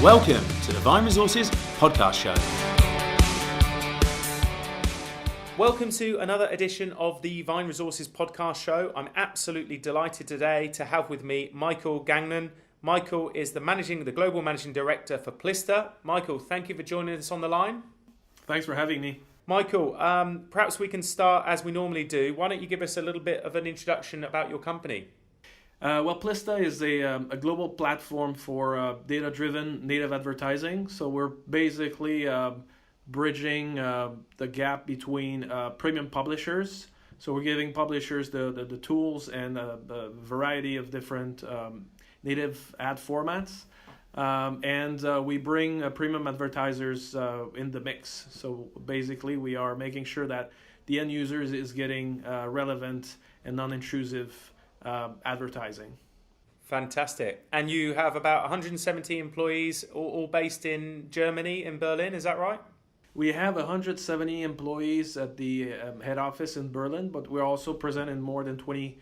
Welcome to the Vine Resources podcast show. Welcome to another edition of the Vine Resources podcast show. I'm absolutely delighted today to have with me Michel Gagnon. Michel is the global managing director for Plista. Michel, thank you for joining us on the line. Thanks for having me. Michel, perhaps we can start as we normally do. Why don't you give us a little bit of an introduction about your company? Well, Plista is a global platform for data-driven native advertising. So we're basically bridging the gap between premium publishers. So we're giving publishers the tools and the variety of different native ad formats. And we bring premium advertisers in the mix. So basically we are making sure that the end user is getting relevant and non-intrusive advertising. Fantastic. And you have about 170 employees, all based in Germany, in Berlin, is that right? We have 170 employees at the head office in Berlin, but we're also present in more than 20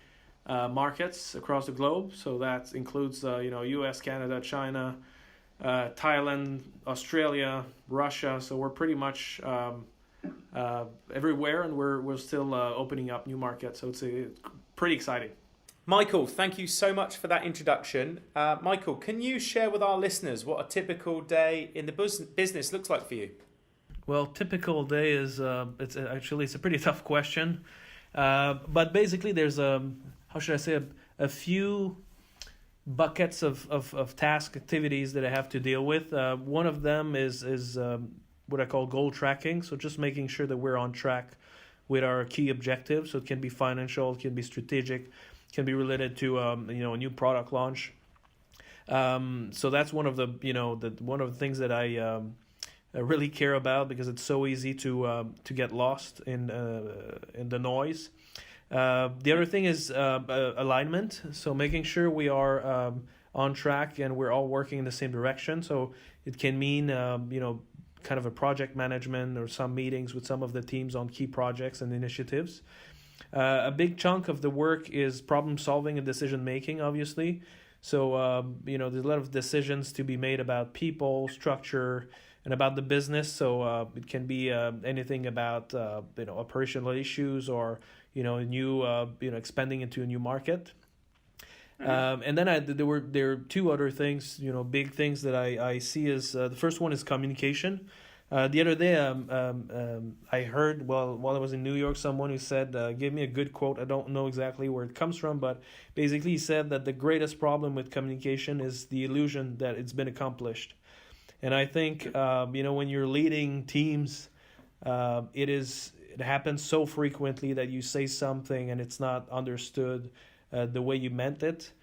markets across the globe. So that includes US, Canada, China, Thailand, Australia, Russia. So we're pretty much everywhere, and we're still opening up new markets. So it's pretty exciting. Michel, thank you so much for that introduction. Michel, can you share with our listeners what a typical day in the business looks like for you? Well, typical day is it's a pretty tough question, but basically there's a few buckets of task activities that I have to deal with. One of them is what I call goal tracking, so just making sure that we're on track with our key objectives. So it can be financial, it can be strategic, can be related to a new product launch. So that's one of the things that I really care about, because it's so easy to get lost in the noise. The other thing is alignment. So making sure we are on track and we're all working in the same direction. So it can mean kind of a project management or some meetings with some of the teams on key projects and initiatives. A big chunk of the work is problem solving and decision making, obviously. So there's a lot of decisions to be made about people, structure, and about the business. So it can be anything about operational issues or new expanding into a new market. And then there are two other things, big things that I see is the first one is communication. The other day, I heard while I was in New York, someone who said, gave me a good quote. I don't know exactly where it comes from, but basically he said that the greatest problem with communication is the illusion that it's been accomplished. And I think, when you're leading teams, it happens so frequently that you say something and it's not understood the way you meant it.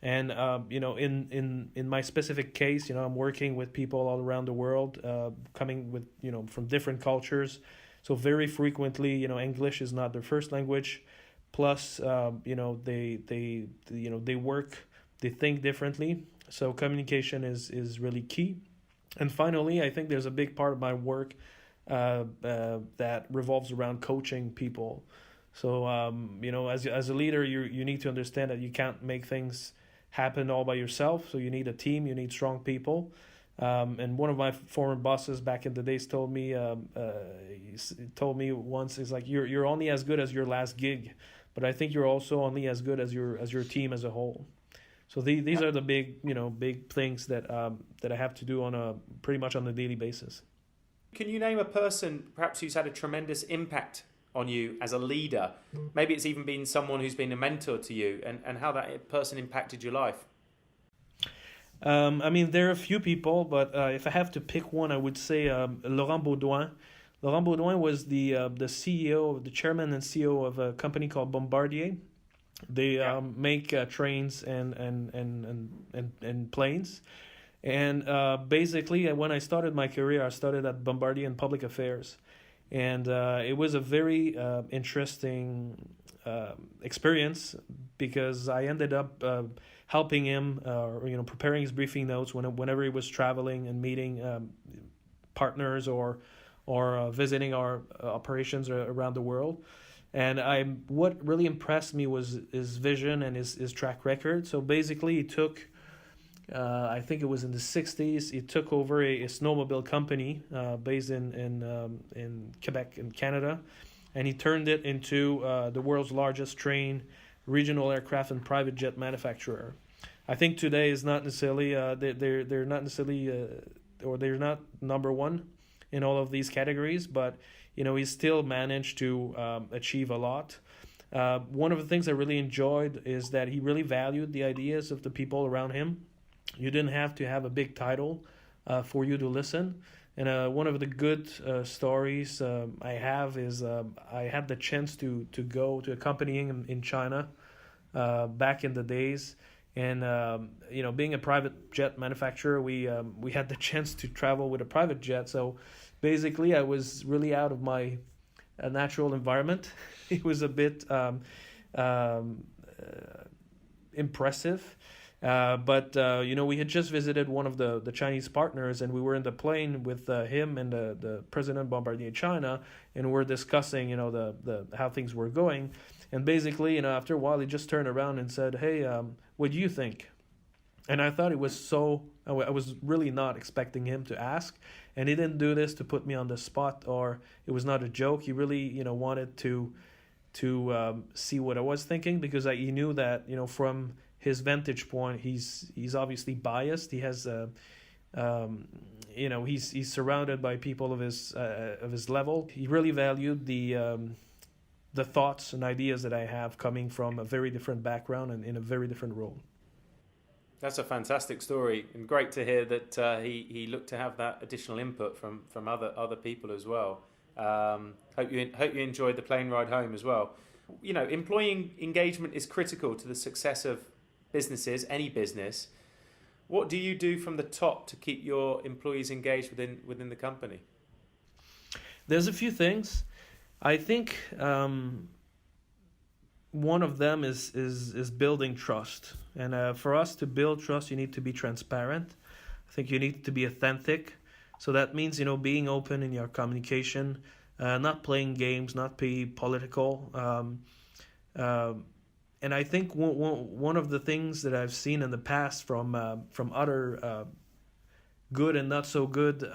And in my specific case, I'm working with people all around the world, coming with from different cultures. So very frequently, English is not their first language. Plus, they think differently. So communication is really key. And finally, I think there's a big part of my work that revolves around coaching people. So as a leader, you need to understand that you can't make things happen all by yourself. So you need a team, you need strong people. And one of my former bosses back in the days told me once, is like, you're only as good as your last gig, but I think you're also only as good as your team as a whole. So these are the big things that I have to do pretty much on a daily basis. Can you name a person perhaps who's had a tremendous impact on you as a leader? Maybe it's even been someone who's been a mentor to you, and how that person impacted your life. There are a few people, but if I have to pick one, I would say Laurent Baudouin. Laurent Baudouin was the CEO, the chairman and CEO of a company called Bombardier. They make trains and planes. And basically, when I started my career, I started at Bombardier in public affairs. And it was a very interesting experience, because I ended up helping him, preparing his briefing notes whenever he was traveling and meeting partners or visiting our operations around the world. And what really impressed me was his vision and his track record. So basically, he took I think it was in the 60s. He took over a snowmobile company based in Quebec in Canada, and he turned it into the world's largest train, regional aircraft and private jet manufacturer. I think today is not necessarily they're not necessarily or they're not number one in all of these categories, but he still managed to achieve a lot. One of the things I really enjoyed is that he really valued the ideas of the people around him. You didn't have to have a big title for you to listen. And one of the good stories I have is I had the chance to go to accompany him in China back in the days. And being a private jet manufacturer, we had the chance to travel with a private jet. So basically, I was really out of my natural environment. It was a bit impressive. But we had just visited one of the Chinese partners, and we were in the plane with him and the President of Bombardier China, and we're discussing the how things were going. And basically, after a while, he just turned around and said, "Hey, what do you think?" And I thought it was I was really not expecting him to ask, and he didn't do this to put me on the spot, or it was not a joke. He really wanted to see what I was thinking, because he knew that from his vantage point, he's obviously biased. He has he's surrounded by people of his level. He really valued the thoughts and ideas that I have coming from a very different background and in a very different role. That's a fantastic story, and great to hear that he looked to have that additional input from other people as well. Hope you enjoyed the plane ride home as well. Employee engagement is critical to the success of businesses, any business. What do you do from the top to keep your employees engaged within the company? There's a few things. I think one of them is building trust. And for us to build trust, you need to be transparent. I think you need to be authentic. So that means, being open in your communication, not playing games, not be political. And I think one of the things that I've seen in the past from other good and not so good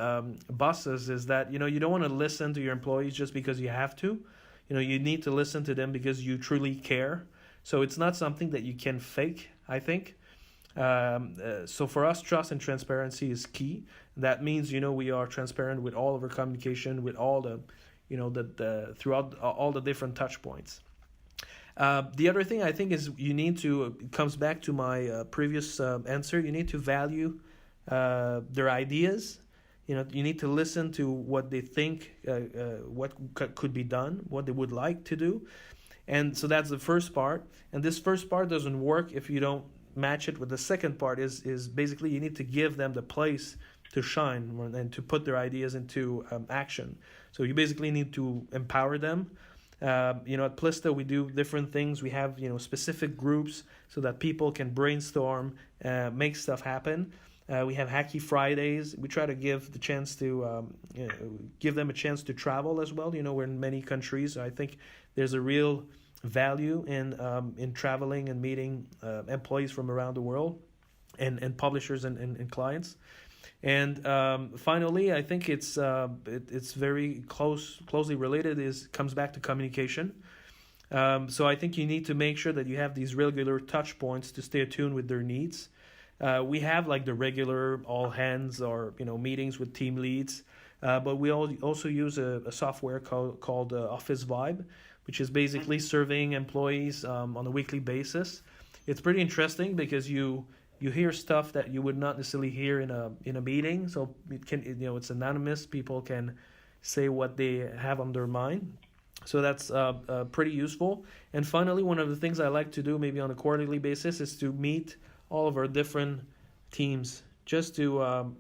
bosses is that you don't want to listen to your employees just because you have to. You need to listen to them because you truly care. So it's not something that you can fake, I think. So for us, trust and transparency is key. That means we are transparent with all of our communication, with all the throughout all the different touch points. The other thing I think is it comes back to my previous answer. You need to value their ideas. You need to listen to what they think, what could be done, what they would like to do. And so that's the first part. And this first part doesn't work if you don't match it with the second part, is basically you need to give them the place to shine and to put their ideas into action. So you basically need to empower them. At Plista, we do different things. We have, specific groups so that people can brainstorm, make stuff happen. We have Hacky Fridays. We try to give the chance to give them a chance to travel as well. We're in many countries. So I think there's a real value in traveling and meeting employees from around the world and publishers and clients. And finally, I think it's very closely related. Comes back to communication. So I think you need to make sure that you have these regular touch points to stay attuned with their needs. We have like the regular all hands or meetings with team leads, but we also use a software called Office Vibe, which is basically surveying employees on a weekly basis. It's pretty interesting because you hear stuff that you would not necessarily hear in a meeting. So it's anonymous. People can say what they have on their mind. So that's pretty useful. And finally, one of the things I like to do maybe on a quarterly basis is to meet all of our different teams, just to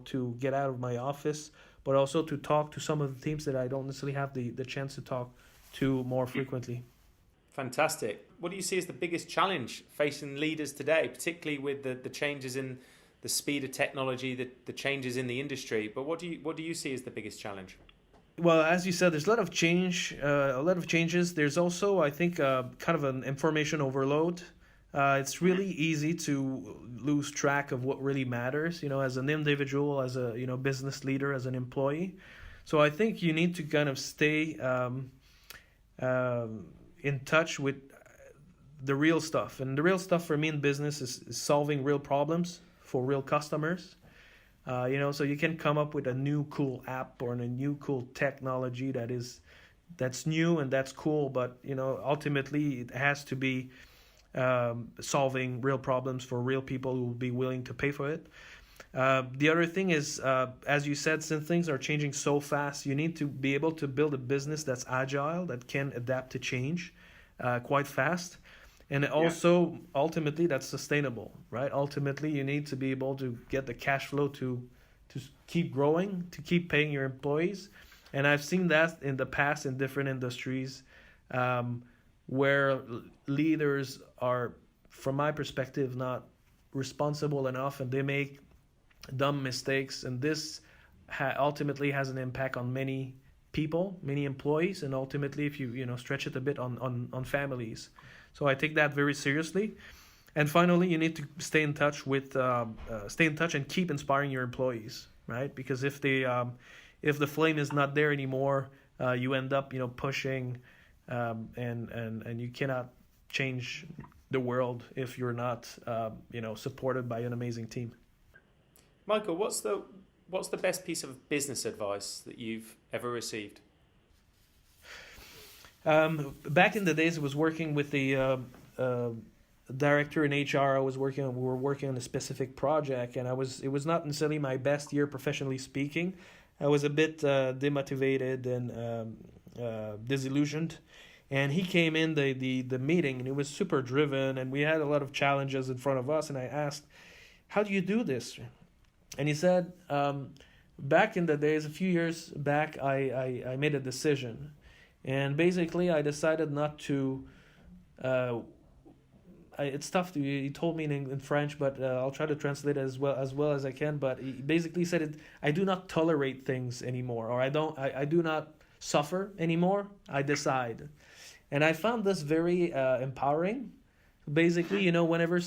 to get out of my office, but also to talk to some of the teams that I don't necessarily have the chance to talk to more frequently. Fantastic. What do you see as the biggest challenge facing leaders today, particularly with the changes in the speed of technology, the changes in the industry? But what do you see as the biggest challenge? Well, as you said, there's a lot of changes. There's also, I think, kind of an information overload. It's really easy to lose track of what really matters, as an individual, as a business leader, as an employee. So I think you need to kind of stay in touch with the real stuff. And the real stuff for me in business is solving real problems for real customers. So you can come up with a new cool app or a new cool technology that's new and that's cool, but ultimately it has to be solving real problems for real people who will be willing to pay for it. The other thing is, as you said, since things are changing so fast, you need to be able to build a business that's agile, that can adapt to change quite fast. And also, ultimately, that's sustainable, right? Ultimately, you need to be able to get the cash flow to keep growing, to keep paying your employees. And I've seen that in the past in different industries where leaders are, from my perspective, not responsible enough, and they make dumb mistakes. And this ultimately has an impact on many people, many employees, and ultimately, if you stretch it a bit, on families. So I take that very seriously. And finally, you need to stay in touch and keep inspiring your employees, right? Because if the flame is not there anymore, you end up pushing, and you cannot change the world if you're not supported by an amazing team. Michael, what's the best piece of business advice that you've ever received? Back in the days, I was working with the director in HR. We were working on a specific project, and it was not necessarily my best year professionally speaking. I was a bit demotivated and disillusioned. And he came in the meeting, and he was super driven, and we had a lot of challenges in front of us. And I asked, "How do you do this?" And he said, "Back in the days, a few years back, I made a decision. And basically, I decided not to. It's tough to. He told me in French, but I'll try to translate it as well as I can. But he basically said I do not tolerate things anymore, or I do not suffer anymore. I decide." And I found this very empowering. Basically, whenever,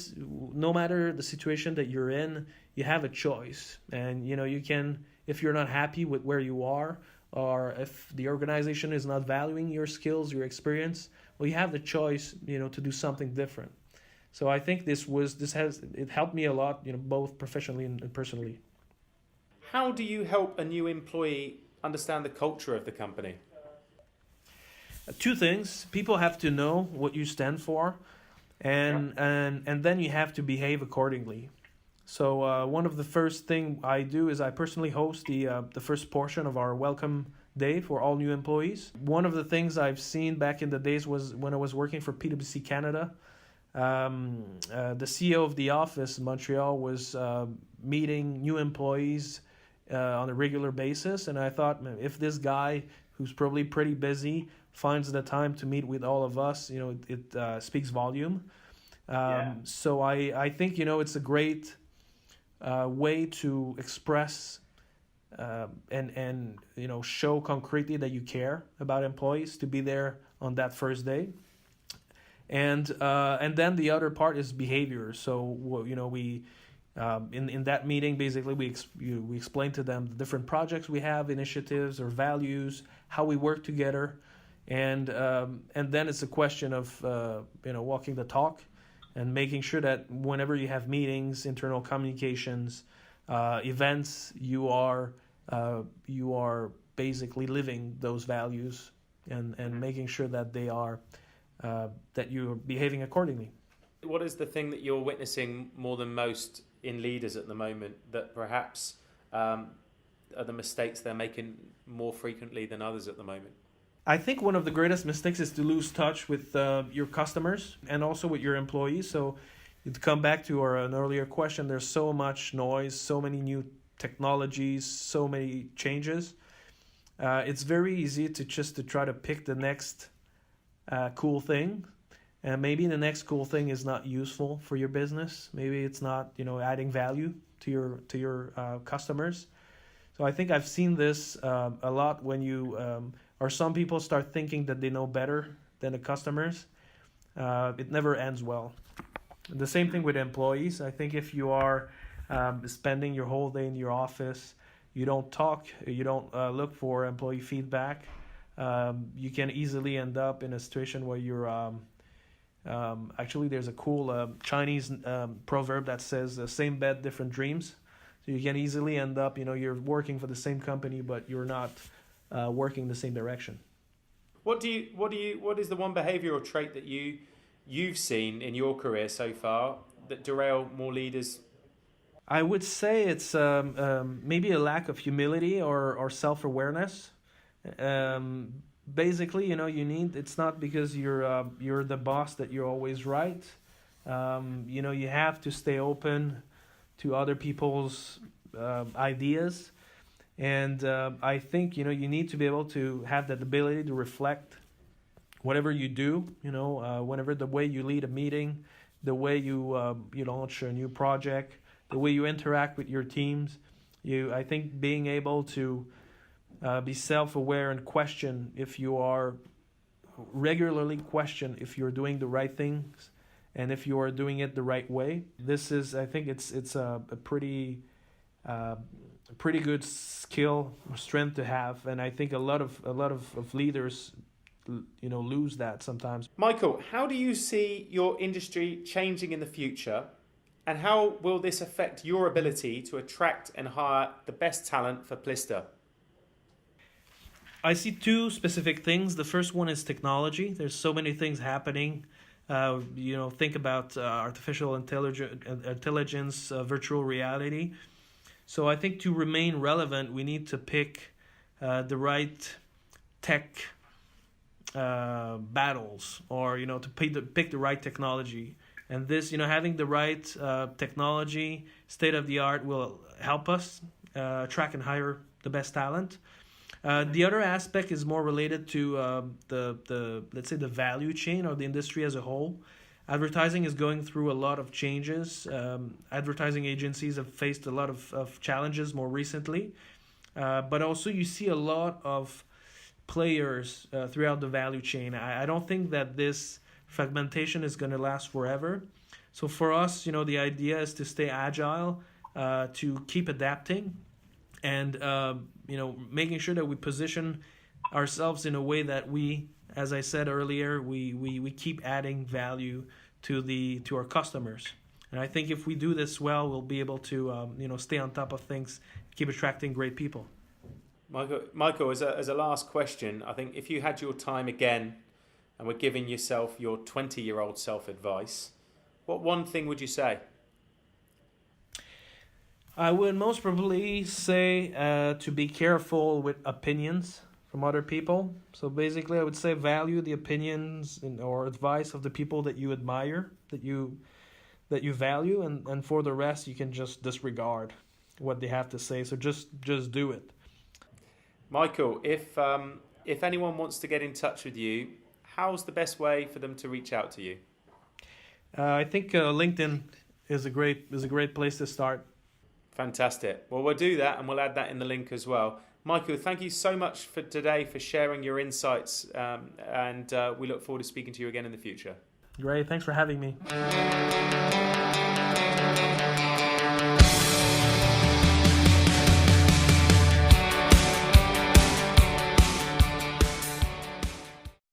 no matter the situation that you're in, you have a choice, and you can, if you're not happy with where you are, or if the organization is not valuing your skills, your experience, well, you have the choice, to do something different. So I think it helped me a lot, both professionally and personally. How do you help a new employee understand the culture of the company? Two things: people have to know what you stand for, and then you have to behave accordingly. So one of the first thing I do is I personally host the first portion of our welcome day for all new employees. One of the things I've seen back in the days was when I was working for PwC Canada. The CEO of the office in Montreal was meeting new employees on a regular basis, and I thought, if this guy, who's probably pretty busy, finds the time to meet with all of us, it speaks volume. So I think it's a great way to express and show concretely that you care about employees, to be there on that first day. And then the other part is behavior. So we in that meeting, basically we explain to them the different projects we have, initiatives or values, how we work together, and then it's a question of walking the talk and making sure that whenever you have meetings, internal communications, events, you are basically living those values and making sure that they are that you're behaving accordingly. What is the thing that you're witnessing more than most in leaders at the moment that perhaps are the mistakes they're making more frequently than others at the moment? I think one of the greatest mistakes is to lose touch with your customers and also with your employees. So to come back to an earlier question, there's so much noise, so many new technologies, so many changes. It's very easy to try to pick the next cool thing. And maybe the next cool thing is not useful for your business. Maybe it's not, adding value to your customers. So I think I've seen this a lot when or some people start thinking that they know better than the customers. It never ends well. The same thing with employees. I think if you are spending your whole day in your office, you don't talk, you don't look for employee feedback, you can easily end up in a situation where you're actually there's a cool Chinese proverb that says same bed, different dreams. So you can easily end up, you're working for the same company, but you're not working in the same direction. What is the one behavior or trait that you've seen in your career so far that derail more leaders? I would say it's maybe a lack of humility or self-awareness. Basically, you need. It's not because you're the boss that you're always right. You have to stay open to other people's ideas, and I think you need to be able to have that ability to reflect whatever you do. Whenever the way you lead a meeting, the way you launch a new project, the way you interact with your teams. I think being able to be self-aware and question if you are regularly question if you're doing the right things and if you are doing it the right way. This is, I think, it's a pretty good skill or strength to have, and I think a lot of leaders lose that sometimes. Michael, how do you see your industry changing in the future, and how will this affect your ability to attract and hire the best talent for Plista? I see two specific things. The first one is technology. There's so many things happening. Think about artificial intelligence, virtual reality. So I think to remain relevant, we need to pick the right tech battles, or to pick the right technology. And this, having the right technology, state of the art, will help us attract and hire the best talent. The other aspect is more related to the let's say the value chain or the industry as a whole. Advertising is going through a lot of changes. Advertising agencies have faced a lot of challenges more recently, but also you see a lot of players throughout the value chain. I don't think that this fragmentation is going to last forever. So for us, the idea is to stay agile, to keep adapting, and making sure that we position ourselves in a way that we, as I said earlier, we keep adding value to our customers. And I think if we do this well, we'll be able to stay on top of things, keep attracting great people. Michael, as a last question, I think if you had your time again and were giving yourself your 20-year-old self advice, what one thing would you say? I would most probably say to be careful with opinions from other people. So basically, I would say value the opinions or advice of the people that you admire, that you value, and for the rest, you can just disregard what they have to say. So just do it. Michael, if anyone wants to get in touch with you, how's the best way for them to reach out to you? I think LinkedIn is a great place to start. Fantastic. Well, we'll do that, and we'll add that in the link as well. Michael, thank you so much for today for sharing your insights, and we look forward to speaking to you again in the future. Great. Thanks for having me.